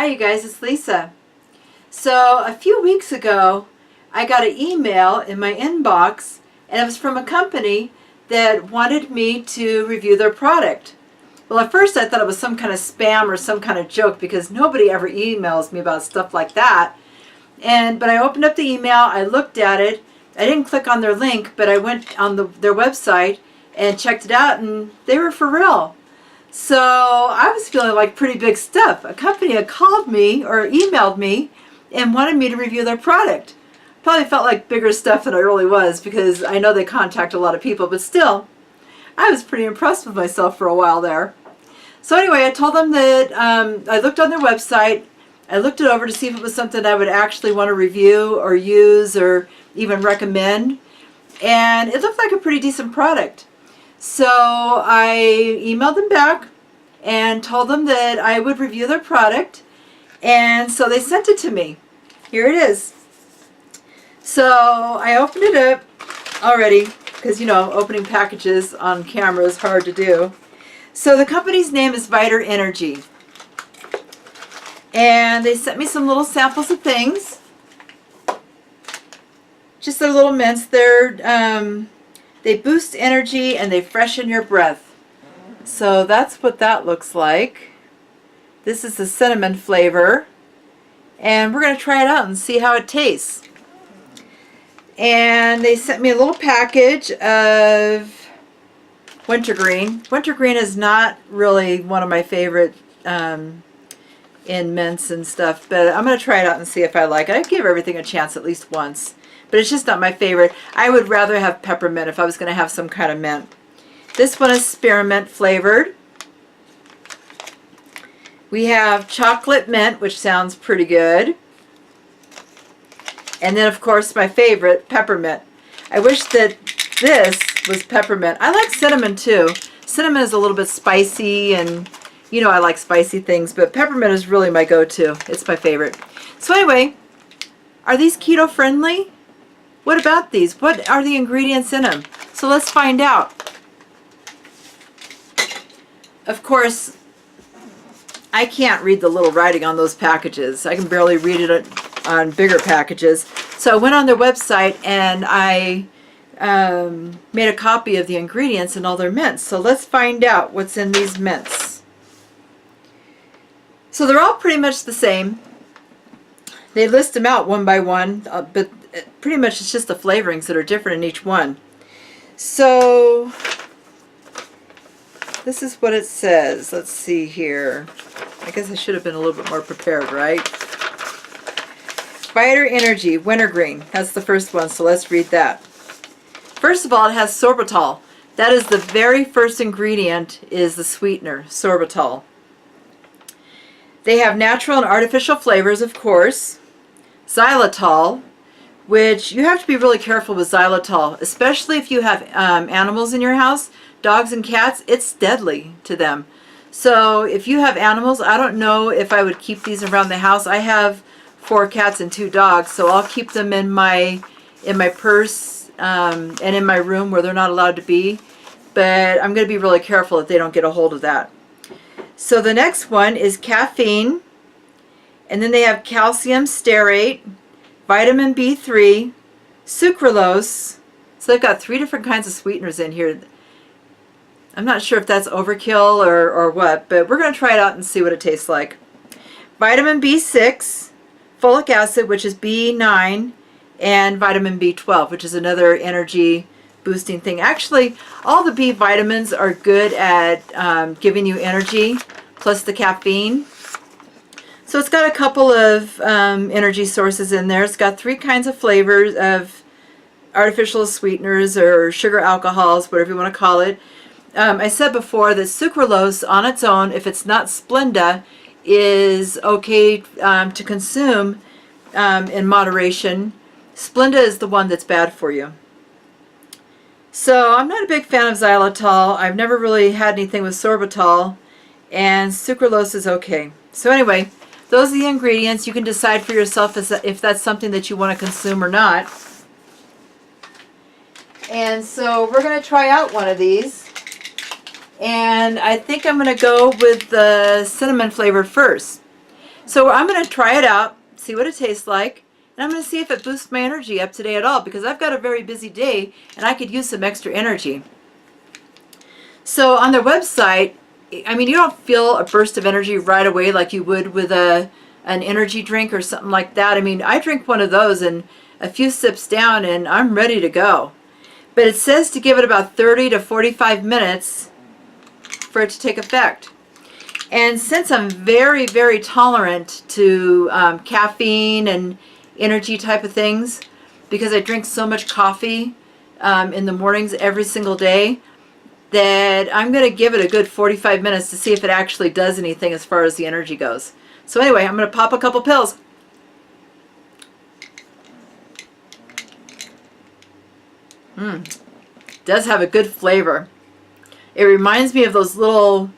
Hi you guys, it's Lisa. So a few weeks ago I got an email in my inbox and it was from a company that wanted me to review their product. Well, at first I thought it was some kind of spam or some kind of joke because nobody ever emails me about stuff like that. But I opened up the email, I looked at it, I didn't click on their link, but I went on their website and checked it out and they were for real. So I was feeling like pretty big stuff. A company had called me or emailed me and wanted me to review their product. Probably felt like bigger stuff than I really was because I know they contact a lot of people, but still, I was pretty impressed with myself for a while there. So anyway, I told them that I looked on their website, I looked it over to see if it was something I would actually want to review or use or even recommend, and it looked like a pretty decent product. So I emailed them back and told them that I would review their product, and so they sent it to me. Here it is. So I opened it up already because, you know, opening packages on camera is hard to do. So the company's name is Viter Energy, and they sent me some little samples of things. Just their little mints. They boost energy and they freshen your breath. So that's what that looks like. This is the cinnamon flavor. And we're going to try it out and see how it tastes. And they sent me a little package of wintergreen. Wintergreen is not really one of my favorite in mints and stuff, but I'm going to try it out and see if I like it. I give everything a chance at least once. But it's just not my favorite. I would rather have peppermint if I was going to have some kind of mint. This one is spearmint flavored. We have chocolate mint, which sounds pretty good. And then, of course, my favorite, peppermint. I wish that this was peppermint. I like cinnamon, too. Cinnamon is a little bit spicy, and, you know, I like spicy things, but peppermint is really my go-to. It's my favorite. So anyway, are these keto-friendly? What about these? What are the ingredients in them? So let's find out. Of course, I can't read the little writing on those packages. I can barely read it on bigger packages. So I went on their website and I made a copy of the ingredients and all their mints. So let's find out what's in these mints. So they're all pretty much the same. They list them out one by one, but pretty much it's just the flavorings that are different in each one. So this is what it says. Let's see here. I guess I should have been a little bit more prepared, right? Viter Energy, wintergreen. That's the first one, so let's read that. First of all, it has sorbitol. That is the very first ingredient, is the sweetener, sorbitol. They have natural and artificial flavors, of course. Xylitol, which you have to be really careful with xylitol, especially if you have animals in your house, dogs and cats. It's deadly to them. So if you have animals, I don't know if I would keep these around the house. I have 4 cats and 2 dogs, so I'll keep them in my purse and in my room where they're not allowed to be. But I'm going to be really careful that they don't get a hold of that. So the next one is caffeine, and then they have calcium stearate, vitamin B3, sucralose. So they've got 3 different kinds of sweeteners in here. I'm not sure if that's overkill or what, but we're going to try it out and see what it tastes like. Vitamin B6, folic acid, which is B9, and vitamin B12, which is another energy boosting thing. Actually, all the B vitamins are good at giving you energy, plus the caffeine. So it's got a couple of energy sources in there. It's got 3 kinds of flavors of artificial sweeteners or sugar alcohols, whatever you want to call it. I said before that sucralose on its own, if it's not Splenda, is okay to consume in moderation. Splenda is the one that's bad for you. So I'm not a big fan of xylitol. I've never really had anything with sorbitol, and sucralose is okay. So anyway, those are the ingredients. You can decide for yourself if that's something that you want to consume or not. And so we're going to try out one of these. And I think I'm going to go with the cinnamon flavor first. So I'm going to try it out, see what it tastes like, and I'm going to see if it boosts my energy up today at all, because I've got a very busy day and I could use some extra energy. So on their website, I mean, you don't feel a burst of energy right away like you would with an energy drink or something like that. I mean, I drink one of those and a few sips down and I'm ready to go. But it says to give it about 30 to 45 minutes for it to take effect. And since I'm very, very tolerant to caffeine and energy type of things, because I drink so much coffee in the mornings every single day, that I'm going to give it a good 45 minutes to see if it actually does anything as far as the energy goes. So anyway, I'm going to pop a couple pills. Does have a good flavor. It reminds me of those little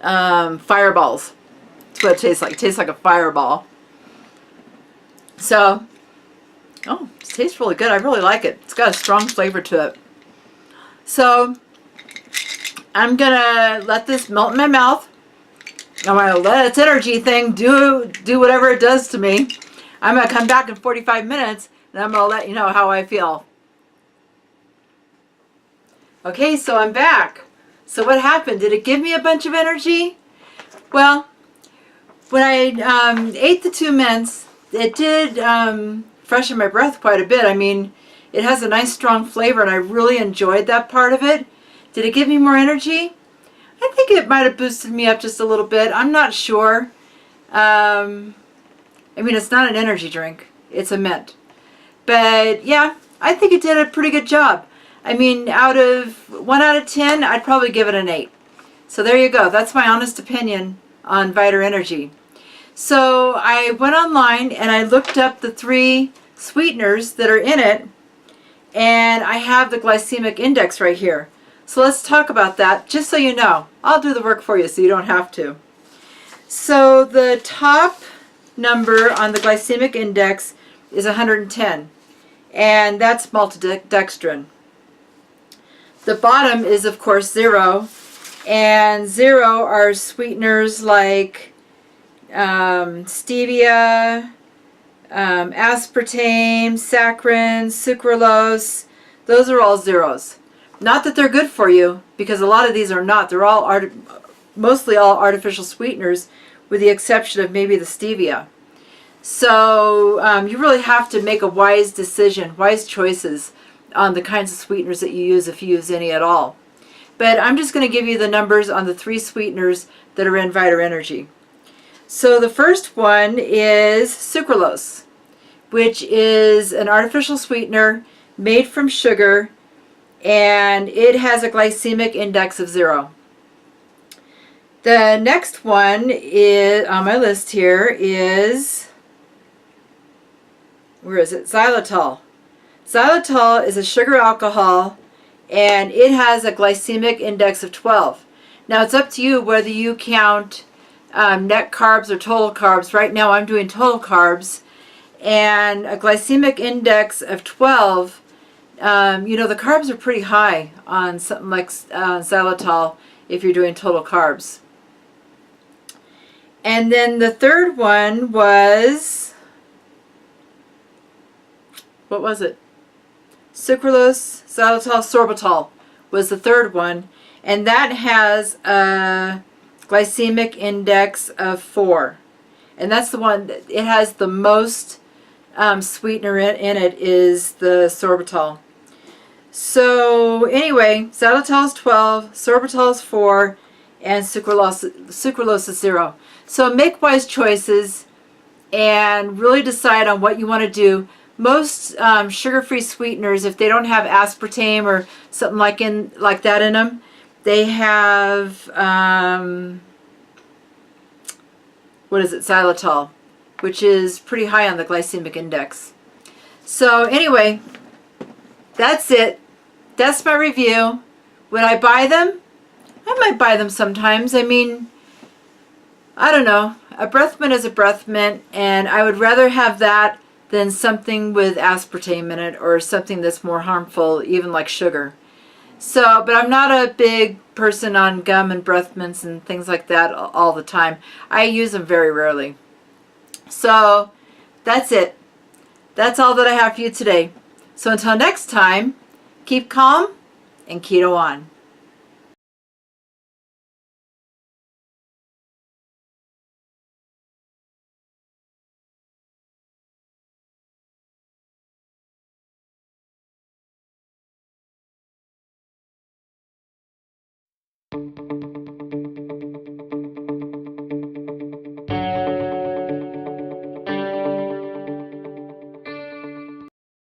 fireballs. That's what it tastes like. It tastes like a fireball. So, oh, it tastes really good. I really like it. It's got a strong flavor to it. So, I'm going to let this melt in my mouth. I'm going to let its energy thing do whatever it does to me. I'm going to come back in 45 minutes and I'm going to let you know how I feel. Okay, so I'm back. So what happened? Did it give me a bunch of energy? Well, when I ate the 2 mints, it did freshen my breath quite a bit. I mean, it has a nice strong flavor and I really enjoyed that part of it. Did it give me more energy? I think it might have boosted me up just a little bit. I'm not sure. I mean, it's not an energy drink. It's a mint. But yeah, I think it did a pretty good job. I mean, out of 1 out of 10, I'd probably give it an 8. So there you go. That's my honest opinion on Viter Energy. So I went online and I looked up the 3 sweeteners that are in it, and I have the glycemic index right here. So let's talk about that, just so you know. I'll do the work for you so you don't have to. So the top number on the glycemic index is 110, and that's maltodextrin. The bottom is, of course, 0, and 0 are sweeteners like stevia, aspartame, saccharin, sucralose. Those are all zeros. Not that they're good for you, because a lot of these are not. They're all mostly all artificial sweeteners, with the exception of maybe the stevia. So you really have to make a wise decision, wise choices on the kinds of sweeteners that you use, if you use any at all. But I'm just going to give you the numbers on the 3 sweeteners that are in Viter Energy. So the first one is sucralose, which is an artificial sweetener made from sugar, and it has a glycemic index of 0. The next one is on my list here is, where is it? Xylitol. Xylitol is a sugar alcohol, and it has a glycemic index of 12. Now it's up to you whether you count net carbs or total carbs. Right now I'm doing total carbs, and a glycemic index of 12, you know, the carbs are pretty high on something like xylitol if you're doing total carbs. And then the third one was, what was it? Sucralose, xylitol, sorbitol was the third one, and that has a glycemic index of 4, and that's the one that it has the most sweetener in it is the sorbitol. So anyway, xylitol is 12, sorbitol is 4, and sucralose is 0. So make wise choices and really decide on what you want to do. Most sugar-free sweeteners, if they don't have aspartame or something like that in them, they have what is it, xylitol, which is pretty high on the glycemic index. So anyway, that's it. That's my review. Would I buy them? I might buy them sometimes. I mean, I don't know. A breath mint is a breath mint, and I would rather have that than something with aspartame in it, or something that's more harmful, even like sugar. So, but I'm not a big person on gum and breath mints and things like that all the time. I use them very rarely. So that's it. That's all that I have for you today. So until next time, keep calm and keto on.